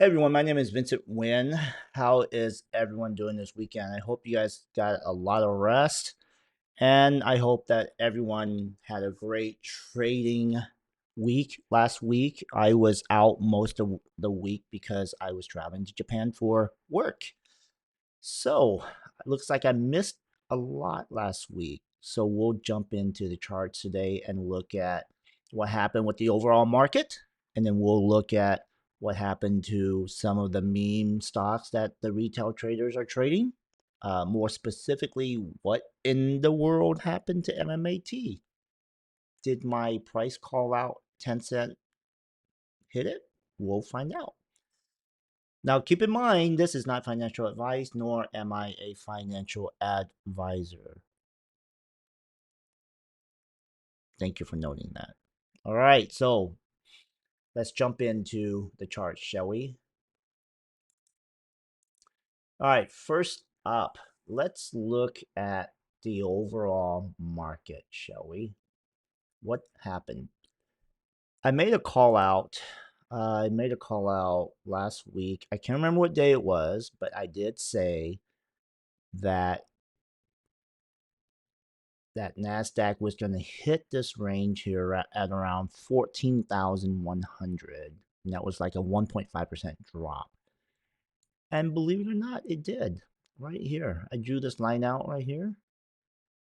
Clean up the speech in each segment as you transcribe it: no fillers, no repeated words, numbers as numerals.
Hey everyone, my name is Vincent Nguyen. How is everyone doing this weekend? I hope you guys got a lot of rest, and I hope that everyone had a great trading week. Last week, I was out most of the week because I was traveling to Japan for work. So, it looks like I missed a lot last week. So, we'll jump into the charts today and look at what happened with the overall market. And then we'll look at what happened to some of the meme stocks that the retail traders are trading. More specifically, what in the world happened to MMAT? Did my price call out 10-cent hit it? We'll find out. Now, keep in mind, this is not financial advice, nor am I a financial advisor. Thank you for noting that. All right, so let's jump into the chart, shall we? All right, first up, let's look at the overall market, shall we? What happened? I made a call out. I made a call out last week. I can't remember what day it was, but I did say that NASDAQ was going to hit this range here at around 14,100. And that was like a 1.5% drop. And believe it or not, it did. Right here. I drew this line out right here.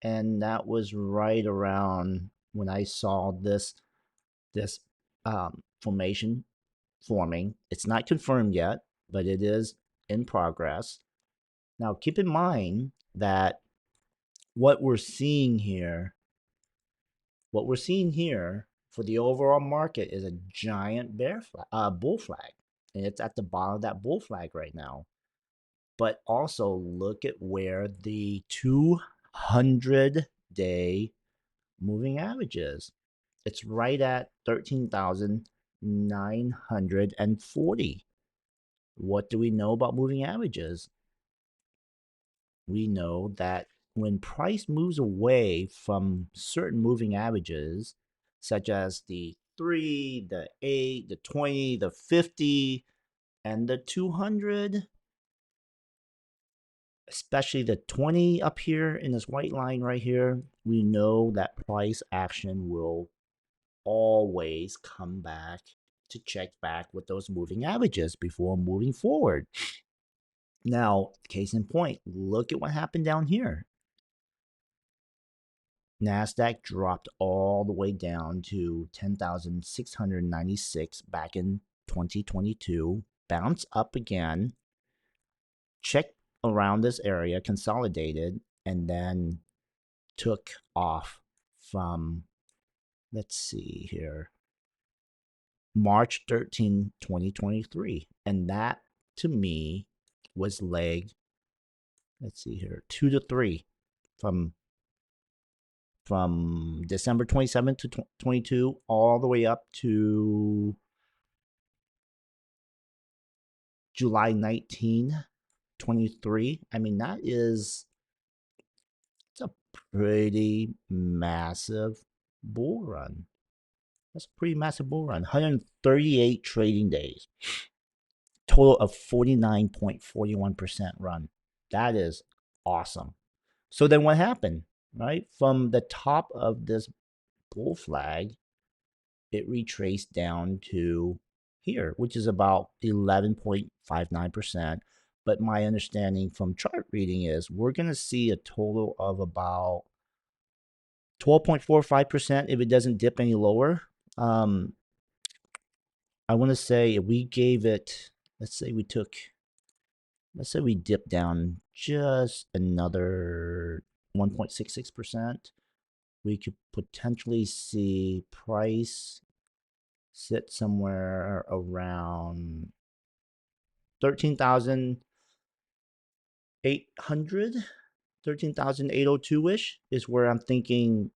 And that was right around when I saw this formation forming. It's not confirmed yet, but it is in progress. Now, keep in mind that what we're seeing here for the overall market is a giant bull flag, and it's at the bottom of that bull flag right now. But also look at where the 200-day moving average is. It's right at 13,940. What do we know about moving averages? We know that when price moves away from certain moving averages, such as the 3, the 8, the 20, the 50, and the 200, especially the 20 up here in this white line right here, we know that price action will always come back to check back with those moving averages before moving forward. Now, case in point, look at what happened down here. NASDAQ dropped all the way down to 10,696 back in 2022, bounced up again, checked around this area, consolidated, and then took off from, let's see here, March 13, 2023. And that, to me, was leg, let's see here, 2 to 3 from December 27th to 22 all the way up to July 19, 23. I mean, it's a pretty massive bull run. That's a pretty massive bull run. 138 trading days. Total of 49.41% run. That is awesome. So then what happened, right? From the top of this bull flag, it retraced down to here, which is about 11.59%. But my understanding from chart reading is we're going to see a total of about 12.45% if it doesn't dip any lower. I want to say if we gave it, let's say we dipped down just another 1.66%, we could potentially see price sit somewhere around 13,800, 13,802-ish is where I'm thinking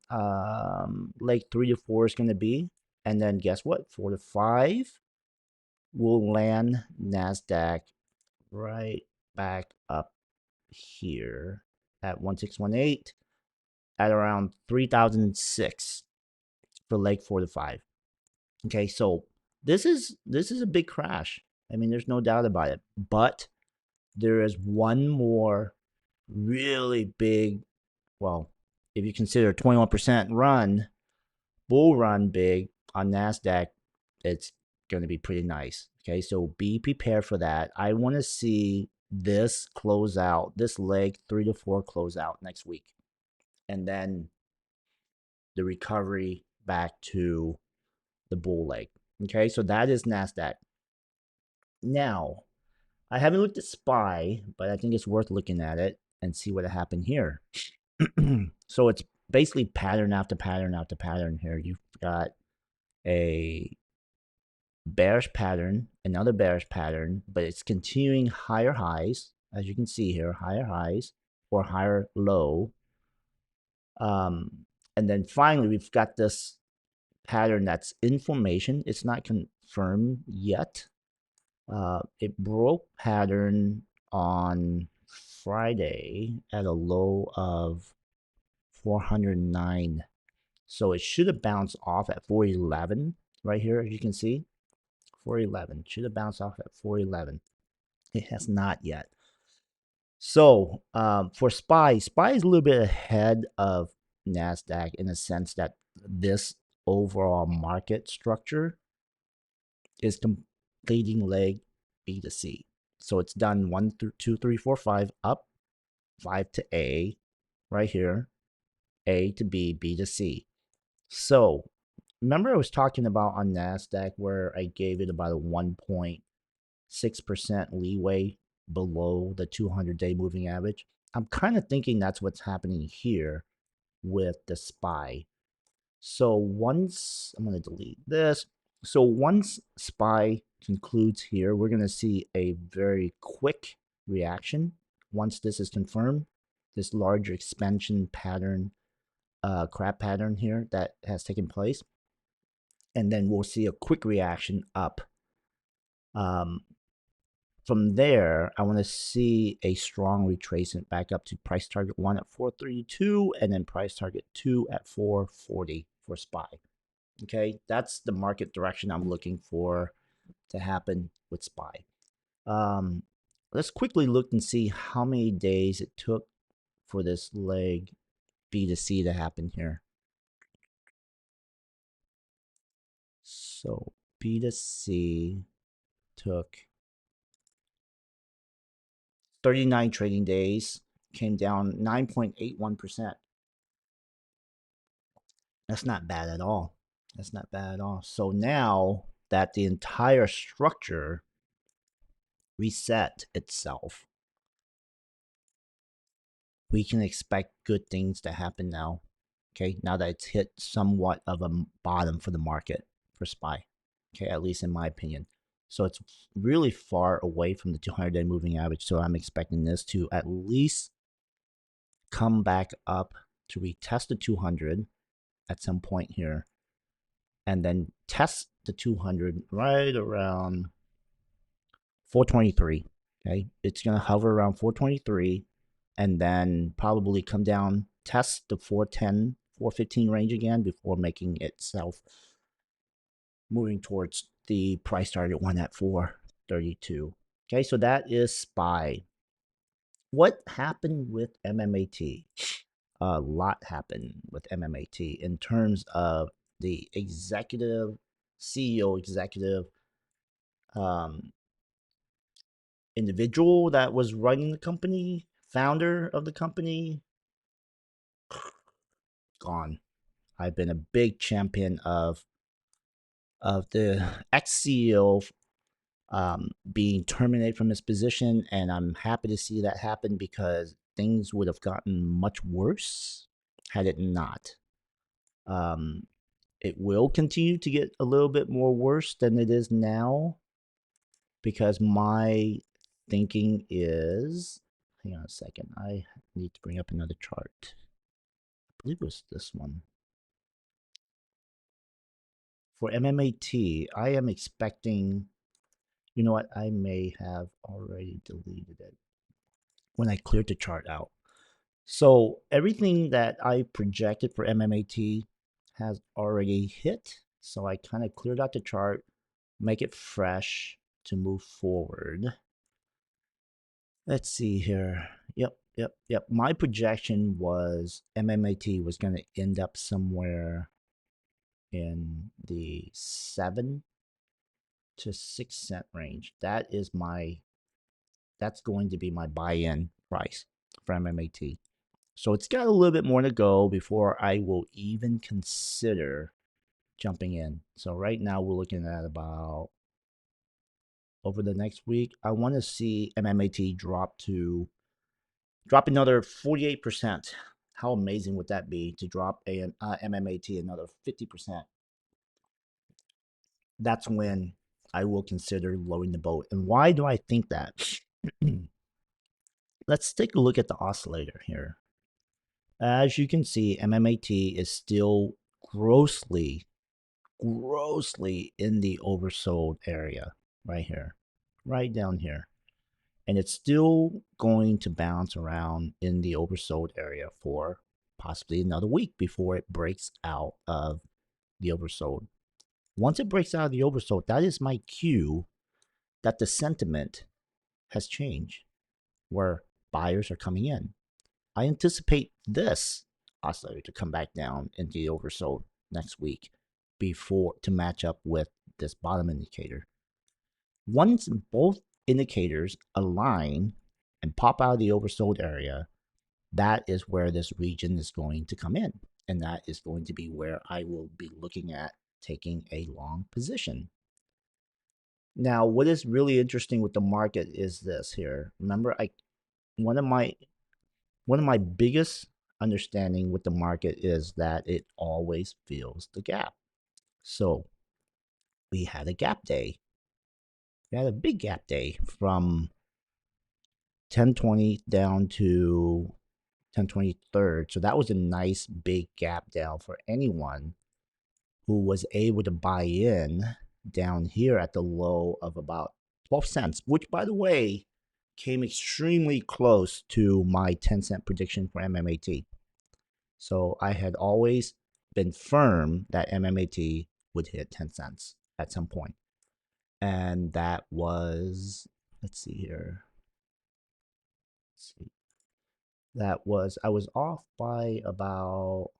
leg 3 to 4 is going to be. And then guess what? 4 to 5 will land NASDAQ right back up here at 1618 at around 3,006 for leg 4 to 5. Okay, so this is a big crash. I mean, there's no doubt about it. But there is one more really big, well, if you consider 21% run, bull run big on NASDAQ, it's going to be pretty nice. Okay, so be prepared for that. I want to see this close out, this leg 3 to 4 close out next week. And then the recovery back to the bull leg. Okay, so that is NASDAQ. Now, I haven't looked at SPY, but I think it's worth looking at it and see what happened here. So it's basically pattern after pattern after pattern here. You've got a bearish pattern, another bearish pattern, but it's continuing higher highs, as you can see here, higher highs or higher low. And then finally, we've got this pattern that's in formation. It's not confirmed yet. It broke pattern on Friday at a low of 409. So it should have bounced off at 411 right here, as you can see. 411 should have bounced off at 411. It has not yet. So for SPY is a little bit ahead of NASDAQ in the sense that this overall market structure is completing leg B to C. So it's done 1 through 2, 3, 4, 5 up, 5 to A right here, A to B, B to C. So remember I was talking about on NASDAQ where I gave it about a 1.6% leeway below the 200-day moving average. I'm kind of thinking that's what's happening here with the SPY. So once, I'm going to delete this. So once SPY concludes here, we're going to see a very quick reaction. Once this is confirmed, this larger expansion pattern, crab pattern here that has taken place. And then we'll see a quick reaction up. From there, I want to see a strong retracement back up to price target 1 at 432 and then price target 2 at 440 for SPY. Okay, that's the market direction I'm looking for to happen with SPY. Let's quickly look and see how many days it took for this leg B to C to happen here. So B to C took 39 trading days, came down 9.81%. That's not bad at all. That's not bad at all. So now that the entire structure reset itself, we can expect good things to happen now. Okay, now that it's hit somewhat of a bottom for the market for SPY. Okay, at least in my opinion. So it's really far away from the 200-day moving average. So I'm expecting this to at least come back up to retest the 200 at some point here, and then test the 200 right around 423. Okay, it's going to hover around 423 and then probably come down, test the 410, 415 range again before making itself moving towards the price target 1 at 432. Okay, so that is SPY. What happened with MMAT? A lot happened with MMAT in terms of the executive, CEO executive, individual that was running the company, founder of the company, gone. I've been a big champion of the ex-CEO being terminated from his position, and I'm happy to see that happen because things would have gotten much worse had it not. It will continue to get a little bit more worse than it is now because my thinking is, hang on a second, I need to bring up another chart. I believe it was this one. For MMAT, I am expecting, you know what, I may have already deleted it when I cleared the chart out. So everything that I projected for MMAT has already hit. So I kind of cleared out the chart, make it fresh, to move forward. Let's see here. Yep. My projection was MMAT was going to end up somewhere in the 7 to 6 cent range. That's going to be my buy-in price for MMAT. So it's got a little bit more to go before I will even consider jumping in. So right now we're looking at about, over the next week, I want to see MMAT drop another 48%. How amazing would that be to drop a MMAT another 50%? That's when I will consider lowering the boat. And why do I think that? Let's take a look at the oscillator here. As you can see, MMAT is still grossly in the oversold area right here, right down here. And it's still going to bounce around in the oversold area for possibly another week before it breaks out of the oversold. Once it breaks out of the oversold, that is my cue that the sentiment has changed, where buyers are coming in. I anticipate this oscillator to come back down into the oversold next week to match up with this bottom indicator. Once both indicators align and pop out of the oversold area, that is where this region is going to come in. And that is going to be where I will be looking at taking a long position. Now, what is really interesting with the market is this here. Remember, one of my biggest understanding with the market is that it always fills the gap. So we had a gap day. We had a big gap day from 1020 down to 1023rd. So that was a nice big gap down for anyone who was able to buy in down here at the low of about 12 cents, which, by the way, came extremely close to my 10-cent prediction for MMAT. So I had always been firm that MMAT would hit 10 cents at some point. And that was, let's see here. I was off by about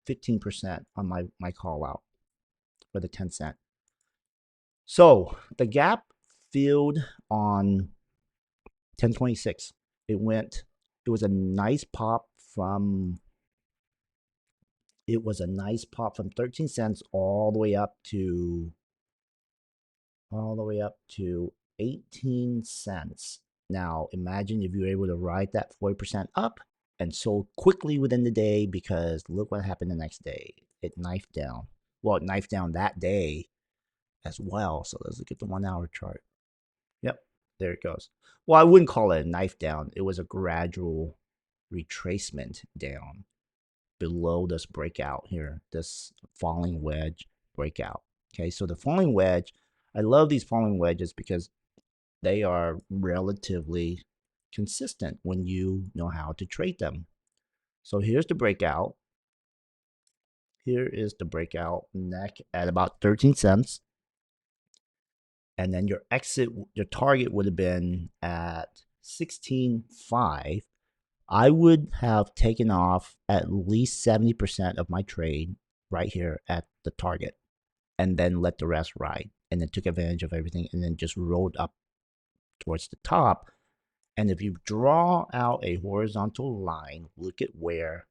15% on my call out for the 10 cent. So the gap filled on 1026. It was a nice pop from 13 cents all the way up to 18 cents. Now imagine if you were able to ride that 40% up and sold quickly within the day, because look what happened the next day. It knifed down. Well, it knifed down that day as well. So let's look at the 1 hour chart. Yep, there it goes. Well, I wouldn't call it a knife down. It was a gradual retracement down below this breakout here, this falling wedge breakout. Okay, so the falling wedge, I love these falling wedges because they are relatively consistent when you know how to trade them. So here's the breakout. Here is the breakout neck at about 13 cents. And then your target would have been at 16.5. I would have taken off at least 70% of my trade right here at the target, and then let the rest ride, and then took advantage of everything, and then just rolled up towards the top. And if you draw out a horizontal line, look at where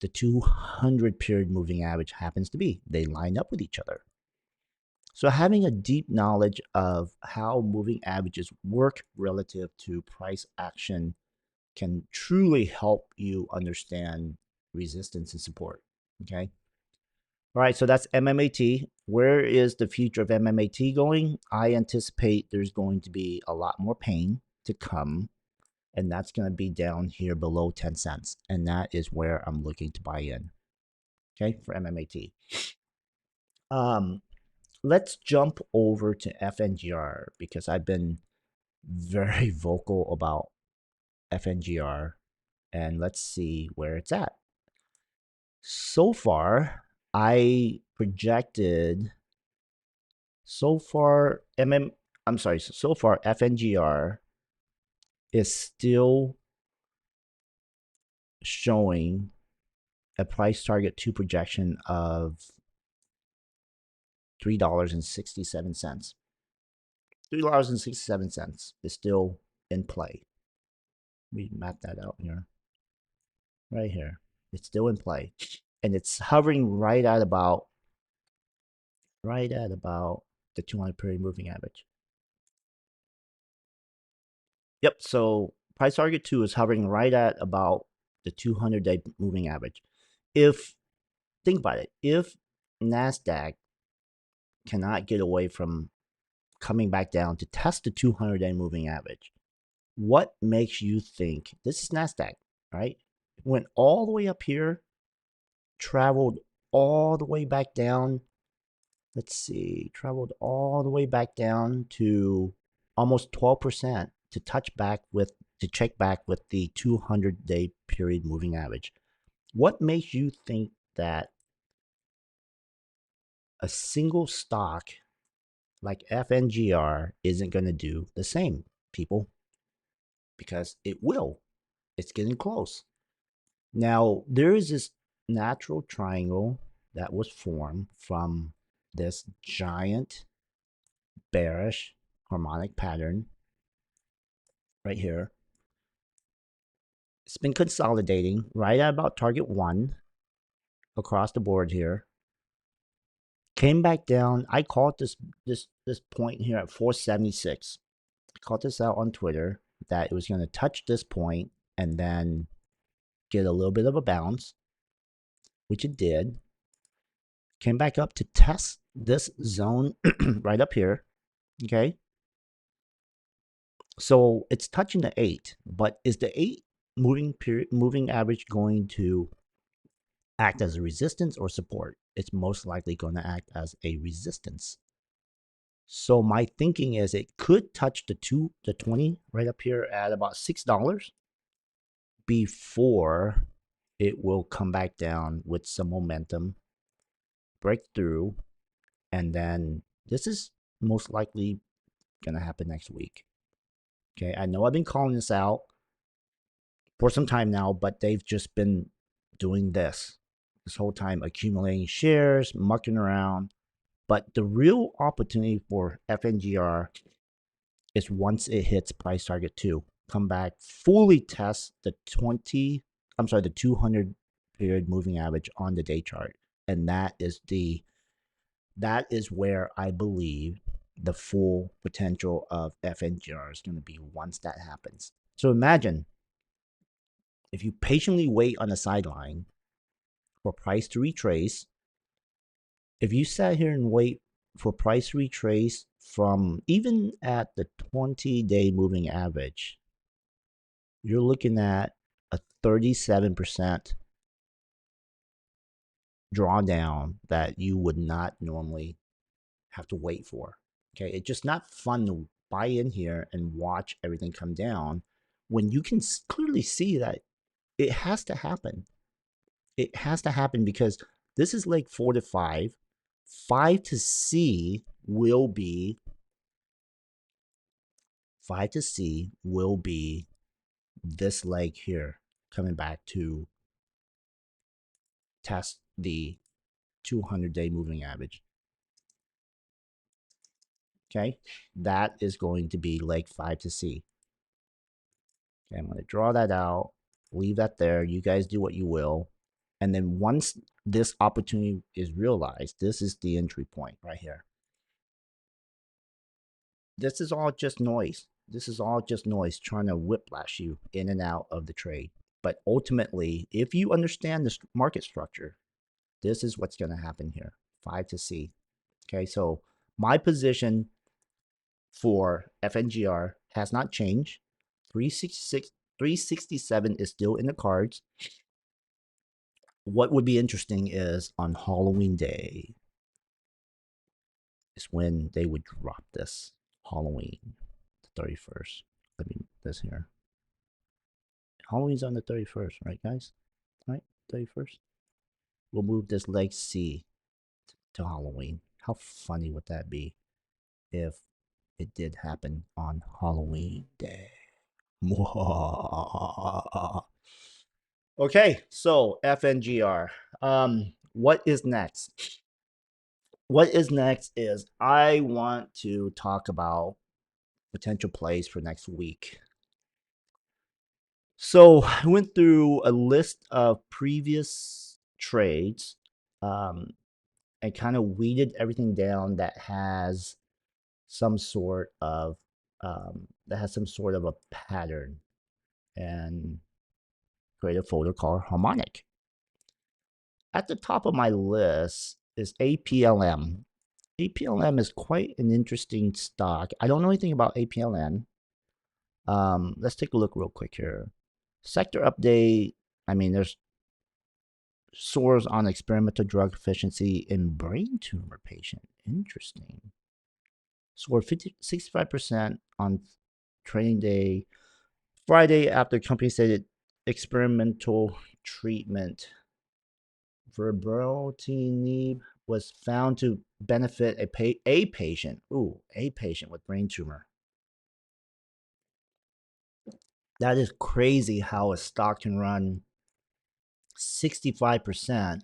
the 200 period moving average happens to be. They line up with each other. So having a deep knowledge of how moving averages work relative to price action can truly help you understand resistance and support. Okay. All right. So that's MMAT. Where is the future of MMAT going? I anticipate there's going to be a lot more pain to come, and that's going to be down here below 10 cents. And that is where I'm looking to buy in. Okay. For MMAT. Let's jump over to FNGR, because I've been very vocal about FNGR, and let's see where it's at. So far, I projected So far, so far FNGR is still showing a price target to projection of $3.67. $3.67 is still in play. We map that out here. Right here. It's still in play. And it's hovering right at about the 200 period moving average. Yep, so price target 2 is hovering right at about the 200-day moving average. Think about it, if NASDAQ cannot get away from coming back down to test the 200-day moving average, what makes you think, this is NASDAQ, right? Went all the way up here, traveled all the way back down. Let's see, traveled all the way back down to almost 12% to check back with the 200-day period moving average. What makes you think that a single stock like FNGR isn't going to do the same, people? Because it will. It's getting close. Now, there is this natural triangle that was formed from this giant bearish harmonic pattern right here. It's been consolidating right at about target 1 across the board here. Came back down. I called this point here at 476. I called this out on Twitter that it was going to touch this point and then get a little bit of a bounce, which it did. Came back up to test this zone right up here. Okay. So it's touching the 8, but is the 8 moving average going to act as a resistance or support? It's most likely going to act as a resistance. So my thinking is it could touch the 20 right up here at about $6 before it will come back down with some momentum, break through, and then this is most likely going to happen next week. Okay, I know I've been calling this out for some time now, but they've just been doing this whole time, accumulating shares, mucking around. But the real opportunity for FNGR is once it hits price target 2, come back, fully test the 200 period moving average on the day chart. And that is where I believe the full potential of FNGR is going to be once that happens. So imagine if you patiently wait on the sideline for price to retrace, if you sat here and wait for price to retrace from even at the 20-day moving average, you're looking at a 37% drawdown that you would not normally have to wait for. Okay, it's just not fun to buy in here and watch everything come down when you can clearly see that it has to happen. It has to happen because this is like 4 to 5. 5 to C will be 5 to C will be this leg here coming back to test the 200-day moving average. Okay, that is going to be leg 5 to C. Okay, I'm going to draw that out, leave that there. You guys do what you will. And then once this opportunity is realized, this is the entry point right here. This is all just noise. This is all just noise trying to whiplash you in and out of the trade. But ultimately, if you understand the market structure, this is what's going to happen here. 5 to C. Okay, so my position for FNGR has not changed. 367 is still in the cards. What would be interesting is on Halloween Day is when they would drop this. Halloween, the 31st. Let me this here. Halloween's on the 31st, right, guys? Right? 31st. We'll move this leg C to Halloween. How funny would that be? if it did happen on Halloween Day. Okay, so FNGR. What is next? What is next is I want to talk about potential plays for next week. So I went through a list of previous trades and kind of weeded everything down that has some sort of a pattern, and create a folder called harmonic. At the top of my list is APLM. APLM is quite an interesting stock. I don't know anything about APLM. Let's take a look real quick here. Sector update. I mean, there's soars on experimental drug efficiency in brain tumor patient. Interesting. Soared 65% on trading day Friday after company said experimental treatment verbrotinib was found to benefit a patient. Ooh, a patient with brain tumor. That is crazy how a stock can run 65%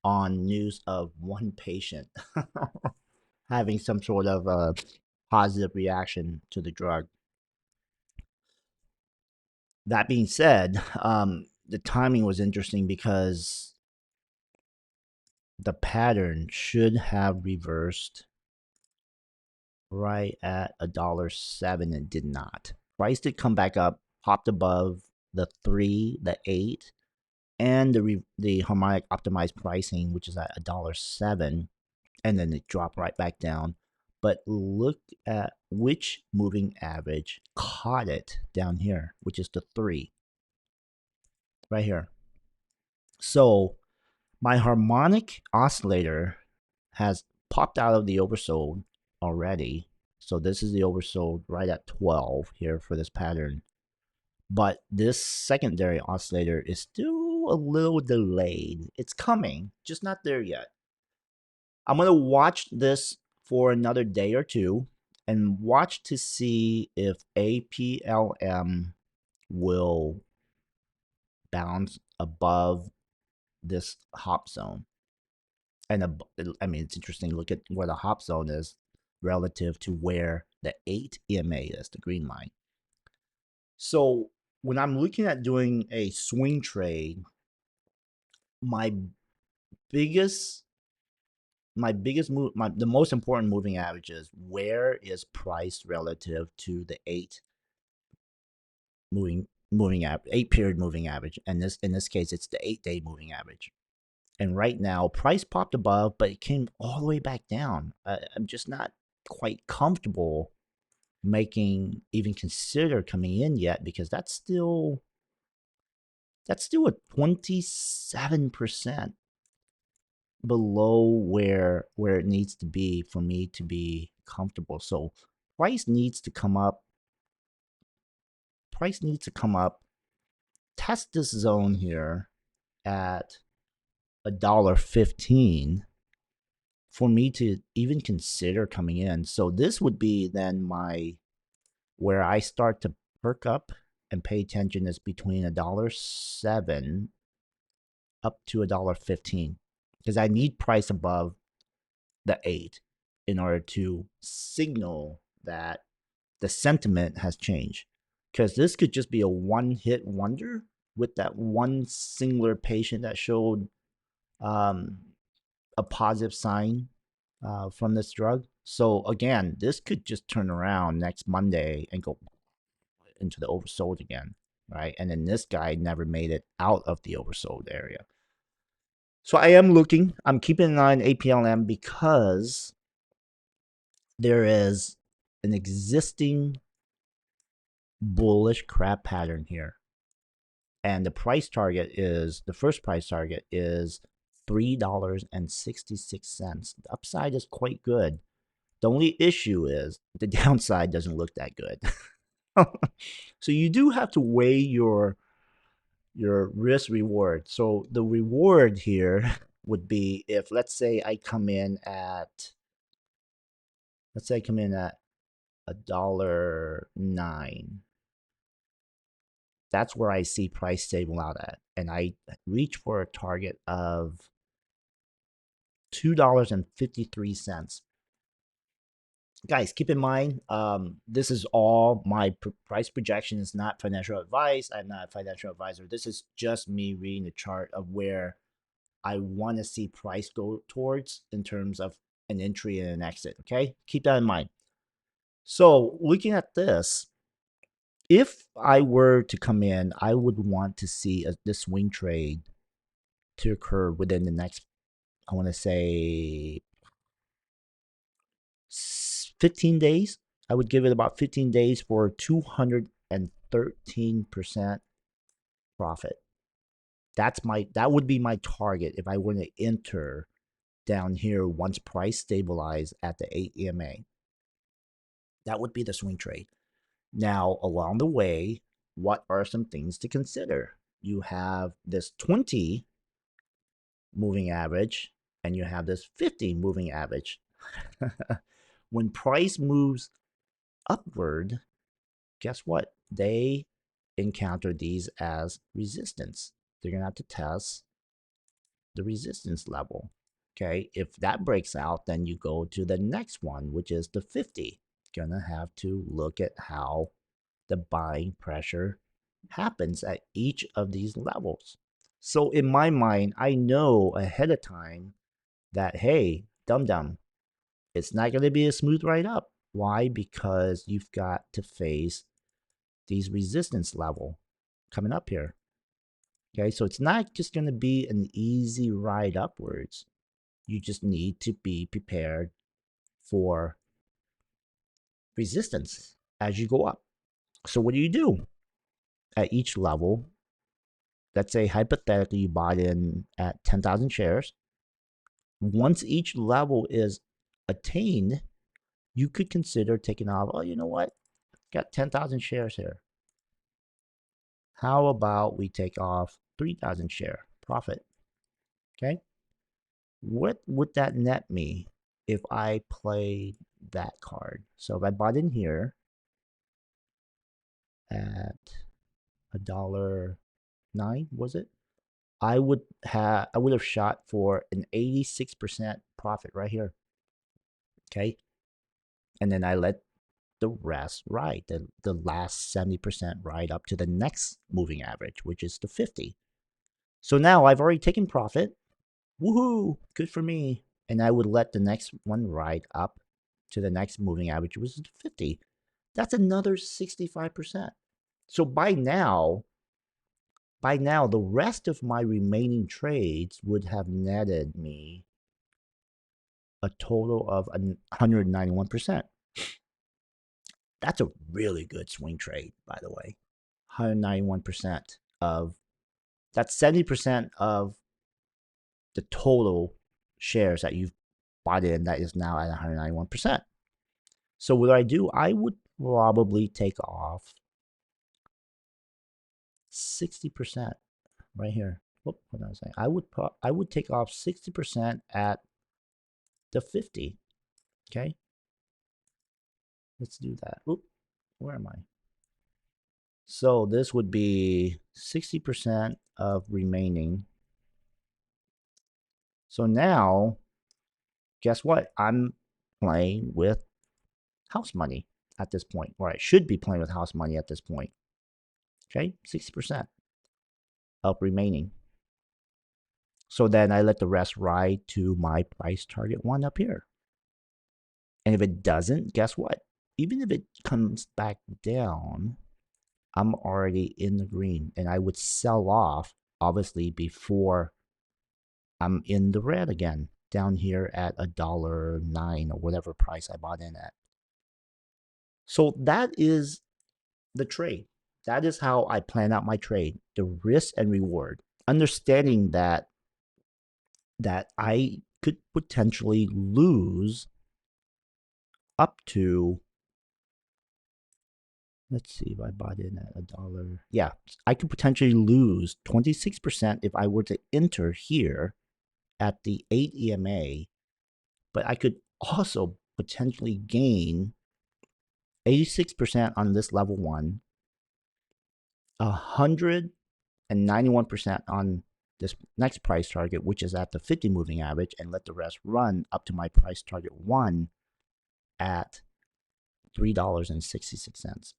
on news of one patient having some sort of a positive reaction to the drug. That being said, the timing was interesting because the pattern should have reversed right at $1.07 and did not. Price did come back up, popped above the 3, the 8, and the harmonic optimized pricing, which is at $1.07, and then it dropped right back down. But look at which moving average caught it down here, which is the 3 right here. So my harmonic oscillator has popped out of the oversold already. So this is the oversold right at 12 here for this pattern. But this secondary oscillator is still a little delayed. It's coming, just not there yet. I'm going to watch this for another day or two and watch to see if APLM will bounce above this hop zone. And I mean, it's interesting. Look at where the hop zone is relative to where the 8 EMA is, the green line. So when I'm looking at doing a swing trade, my biggest the most important moving average is where is price relative to the 8 moving average, 8 period moving average, and in this case it's the 8-day moving average. And right now, price popped above, but it came all the way back down. I'm just not quite comfortable even consider coming in yet, because that's still a 27% below where it needs to be for me to be comfortable. So price needs to come up. Test this zone here at $1.15 for me to even consider coming in. So this would be then where I start to perk up and pay attention is between $1.07 up to $1.15, because I need price above the 8 in order to signal that the sentiment has changed. Because this could just be a one-hit wonder with that one singular patient that showed a positive sign from this drug. So again, this could just turn around next Monday and go into the oversold again, right? And then this guy never made it out of the oversold area. So I'm keeping an eye on APLM because there is an existing bullish crab pattern here. And the first price target is $3.66. The upside is quite good. The only issue is the downside doesn't look that good. So you do have to weigh your risk reward. So the reward here would be if, let's say, I come in at let's say come in at $1.09. That's where I see price stable out at. And I reach for a target of $2.53. Guys, keep in mind, this is all my price projection. Is not financial advice. I'm not a financial advisor. This is just me reading the chart of where I want to see price go towards in terms of an entry and an exit. Okay, keep that in mind. So looking at this, if I were to come in, I would want to see this swing trade to occur within the next, I want to say 15 days. I would give it about 15 days for 213% profit. That would be my target if I were to enter down here once price stabilize at the 8 EMA. That would be the swing trade. Now, along the way, what are some things to consider? You have this 20 moving average and you have this 50 moving average. When price moves upward, guess what? They encounter these as resistance. They're going to have to test the resistance level. Okay, if that breaks out, then you go to the next one, which is the 50. Going to have to look at how the buying pressure happens at each of these levels. So in my mind, I know ahead of time that, hey, dum-dum, it's not going to be a smooth ride up. Why? Because you've got to face these resistance level coming up here. Okay, so it's not just going to be an easy ride upwards. You just need to be prepared for resistance as you go up. So what do? At each level, let's say hypothetically you bought in at 10,000 shares. Once each level is attained, you could consider taking off, oh, you know what? Got 10,000 shares here. How about we take off 3,000 share profit? Okay. What would that net me if I play that card? So if I bought in here at $1.09, was it? I would have shot for an 86% profit right here. Okay. And then I let the rest ride, the last 70% ride up to the next moving average, which is the 50. So now I've already taken profit. Woohoo! Good for me. And I would let the next one ride up to the next moving average, which is 50. That's another 65%. So by now, the rest of my remaining trades would have netted me a total of 191%. That's a really good swing trade, by the way. 191% of that's 70% of the total shares that you've bought in that is now at 191%. So what do? I would probably take off 60% right here. What was I saying? I would take off 60% at the 50. Okay. Let's do that. Oop, where am I? So this would be 60% of remaining. So now, guess what? I'm playing with house money at this point, or I should be playing with house money at this point. Okay, 60% of remaining. So then I let the rest ride to my price target one up here. And if it doesn't, guess what? Even if it comes back down, I'm already in the green, and I would sell off obviously before I'm in the red again, down here at $1.09 or whatever price I bought in at. So that is the trade. That is how I plan out my trade, the risk and reward, understanding that I could potentially lose up to, let's see, if I bought in at $1. Yeah, I could potentially lose 26% if I were to enter here at the 8 EMA, but I could also potentially gain 86% on this level 1, 191% on this next price target, which is at the 50 moving average, and let the rest run up to my price target 1 at $3.66.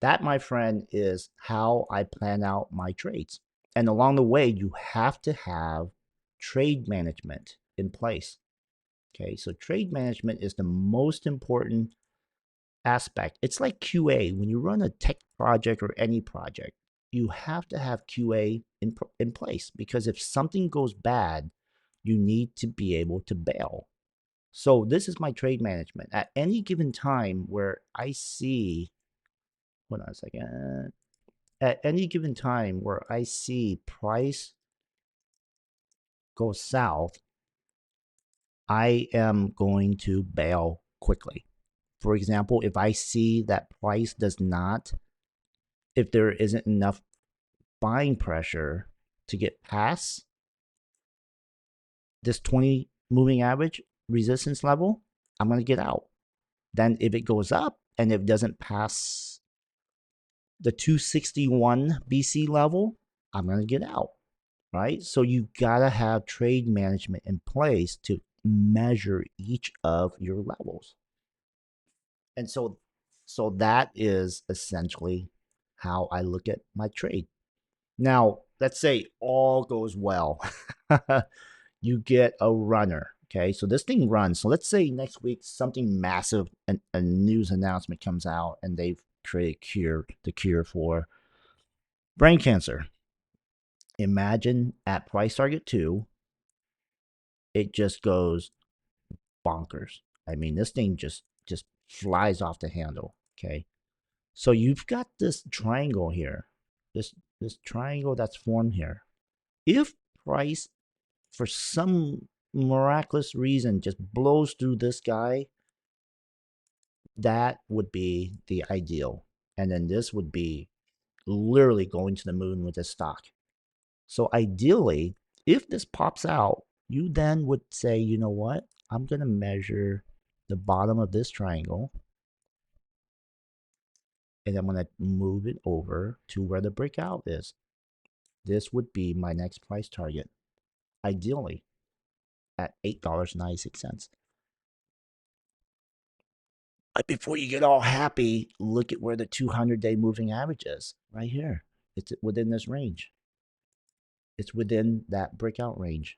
That, my friend, is how I plan out my trades. And along the way, you have to have trade management in place. Okay, so trade management is the most important aspect. It's like QA. When you run a tech project or any project, you have to have QA in place, because if something goes bad, you need to be able to bail. So this is my trade management. At any given time where I see, hold on a second. At any given time where I see price go south, I am going to bail quickly. For example, if I see that price does not, if there isn't enough buying pressure to get past this 20 moving average resistance level, I'm going to get out. Then if it goes up and if it doesn't pass the 261 BC level, I'm going to get out, right? So you got to have trade management in place to measure each of your levels. And so that is essentially how I look at my trade. Now, let's say all goes well. You get a runner. Okay, so this thing runs. So let's say next week something massive, a news announcement comes out, and they've created the cure for brain cancer. Imagine at price target 2, it just goes bonkers. I mean, this thing just flies off the handle. Okay, so you've got this triangle here, this triangle that's formed here. If price for some miraculous reason just blows through this guy, that would be the ideal. And then this would be literally going to the moon with this stock. So ideally, if this pops out, you then would say, you know what? I'm going to measure the bottom of this triangle, and I'm going to move it over to where the breakout is. This would be my next price target, ideally at $8.96. But before you get all happy, look at where the 200-day moving average is, right here. It's within this range. It's within that breakout range.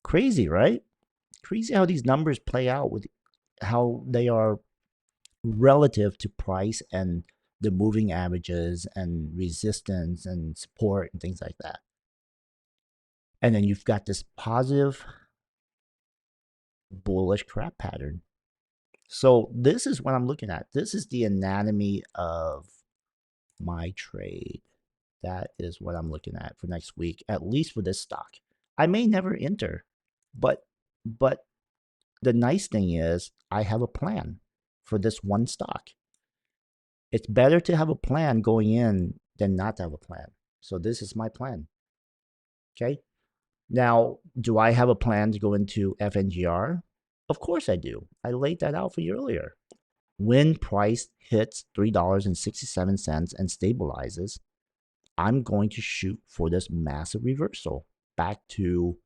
Crazy, right? Crazy how these numbers play out with how they are relative to price and the moving averages and resistance and support and things like that. And then you've got this positive bullish crap pattern. So this is what I'm looking at. This is the anatomy of my trade. That is what I'm looking at for next week, at least for this stock. I may never enter, but the nice thing is I have a plan for this one stock. It's better to have a plan going in than not to have a plan. So this is my plan. Okay. Now, do I have a plan to go into FNGR? Of course I do. I laid that out for you earlier. When price hits $3.67 and stabilizes, I'm going to shoot for this massive reversal back to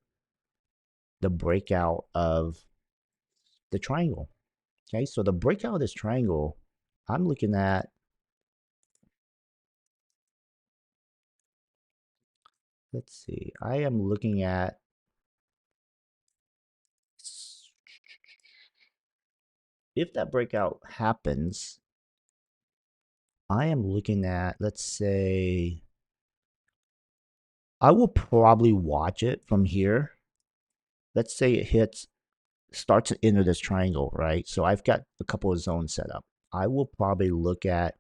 the breakout of the triangle. Okay, so the breakout of this triangle, I'm looking at, let's see, I am looking at, if that breakout happens, I am looking at, let's say, I will probably watch it from here. Let's say it starts to enter this triangle, right? So I've got a couple of zones set up. I will probably look at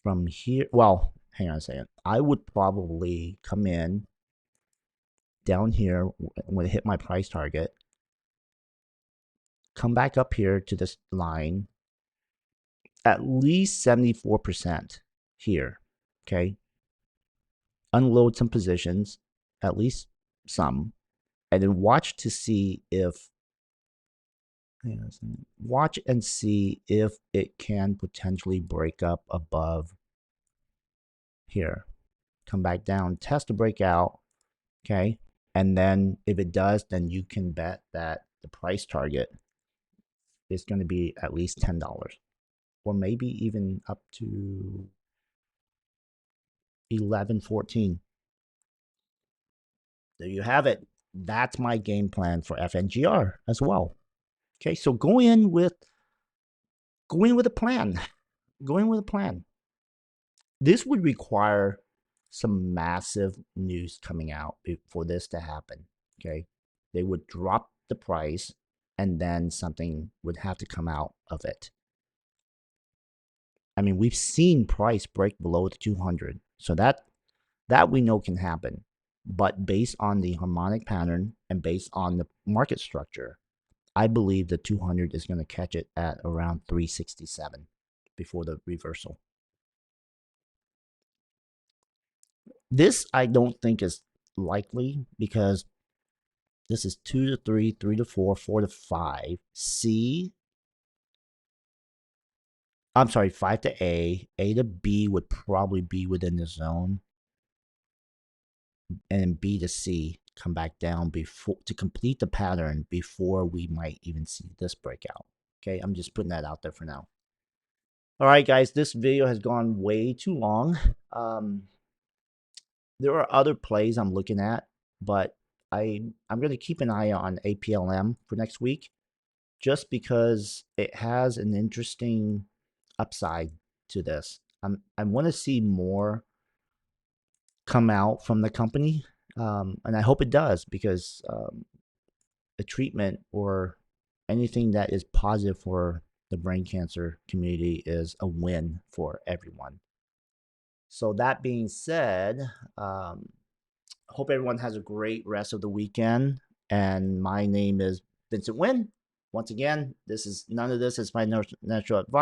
from here. Well, hang on a second. I would probably come in down here when it hit my price target, come back up here to this line, at least 74% here, okay? Unload some positions, at least some, and then watch to see if watch and see if it can potentially break up above here, come back down, test the breakout, okay? And then if it does, then you can bet that the price target is going to be at least $10 or maybe even up to 11, 14. There you have it. That's my game plan for FNGR as well. Okay, so go in with a plan. Going with a plan. This would require some massive news coming out for this to happen. Okay, they would drop the price, and then something would have to come out of it. I mean, we've seen price break below the 200, so that we know can happen. But based on the harmonic pattern and based on the market structure, I believe the 200 is going to catch it at around 367 before the reversal. This I don't think is likely because this is 2 to 3, 3 to 4, 4 to 5. C, I'm sorry, 5 to A to B would probably be within the zone, and B to C come back down before to complete the pattern before we might even see this breakout. Okay, I'm just putting that out there for now. All right, guys, this video has gone way too long. There are other plays I'm looking at, but I'm going to keep an eye on APLM for next week just because it has an interesting upside to this. I want to see more come out from the company, and I hope it does because a treatment or anything that is positive for the brain cancer community is a win for everyone. So that being said, hope everyone has a great rest of the weekend. And my name is Vincent Wynn. Once again, none of this is my natural advice.